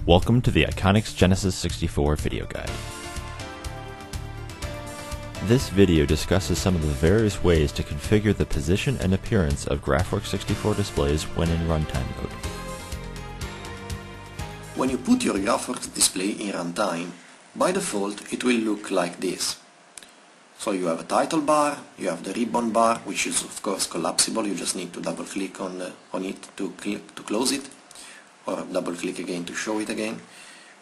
Welcome to the Iconics Genesis 64 video guide. This video discusses some of the various ways to configure the position and appearance of GraphWorX64 displays when in runtime mode. When you put your GraphWorX display in runtime, by default it will look like this. So you have a title bar, you have the ribbon bar, which is of course collapsible. You just need to double click on it to close it, or double click again to show it again.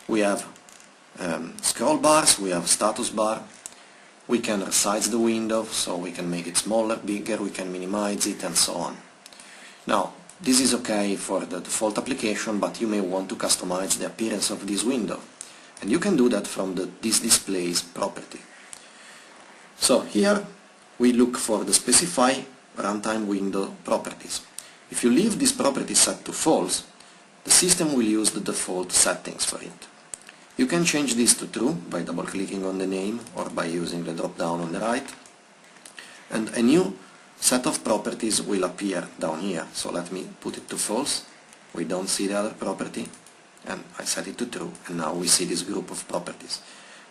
We have scroll bars, we have status bar. We can resize the window, so we can make it smaller, bigger, we can minimize it, and so on. Now, this is okay for the default application, but you may want to customize the appearance of this window. And you can do that from this displays property. So here we look for the specify runtime window properties. If you leave this property set to false, the system will use the default settings for it. You can change this to true by double-clicking on the name or by using the drop-down on the right. And a new set of properties will appear down here. So let me put it to false. We don't see the other property. And I set it to true. And now we see this group of properties.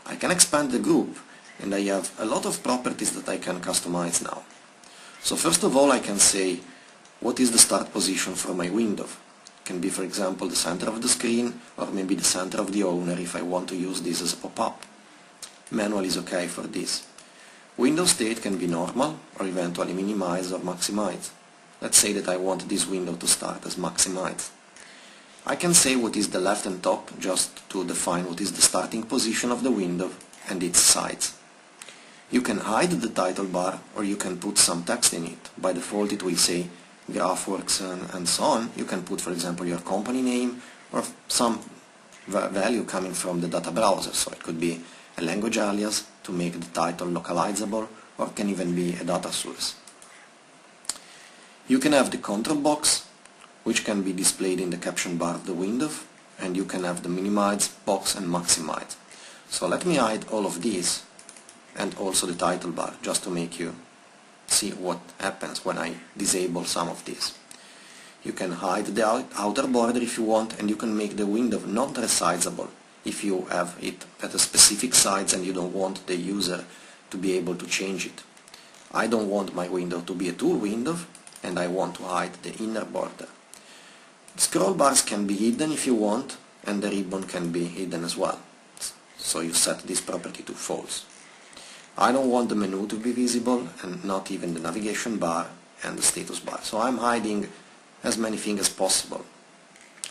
I can expand the group and I have a lot of properties that I can customize now. So first of all, I can say what is the start position for my window. Can be, for example, the center of the screen, or maybe the center of the owner if I want to use this as a pop-up. Manual is okay for this. Window state can be normal, or eventually minimize or maximize. Let's say that I want this window to start as maximized. I can say what is the left and top, just to define what is the starting position of the window and its sides. You can hide the title bar, or you can put some text in it. By default it will say GraphWorX and so on. You can put, for example, your company name or some value coming from the data browser. So it could be a language alias to make the title localizable, or it can even be a data source. You can have the control box, which can be displayed in the caption bar of the window, and you can have the minimize box and maximize. So let me hide all of these and also the title bar, just to make you see what happens when I disable some of these. You can hide the outer border if you want, and you can make the window not resizable if you have it at a specific size and you don't want the user to be able to change it. I don't want my window to be a tool window, and I want to hide the inner border. Scroll bars can be hidden if you want, and the ribbon can be hidden as well. So you set this property to false. I don't want the menu to be visible, and not even the navigation bar and the status bar. So I'm hiding as many things as possible.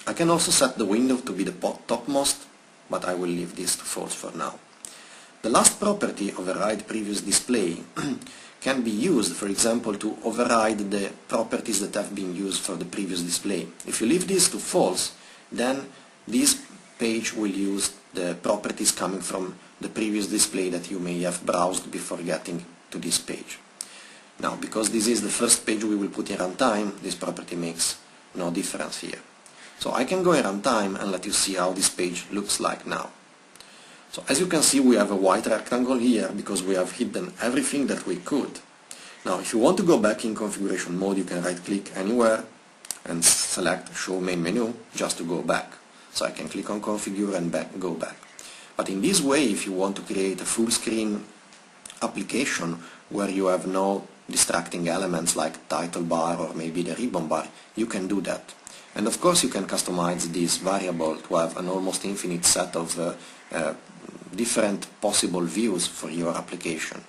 I can also set the window to be the topmost, but I will leave this to false for now. The last property, override previous display, can be used, for example, to override the properties that have been used for the previous display. If you leave this to false, then this page will use the properties coming from the previous display that you may have browsed before getting to this page. Now, because this is the first page we will put in runtime, this property makes no difference here. So I can go in runtime and let you see how this page looks like now. So as you can see, we have a white rectangle here because we have hidden everything that we could. Now, if you want to go back in configuration mode, you can right click anywhere and select show main menu just to go back. So I can click on configure and go back. But in this way, if you want to create a full screen application where you have no distracting elements like title bar or maybe the ribbon bar, you can do that. And of course you can customize this variable to have an almost infinite set of different possible views for your application.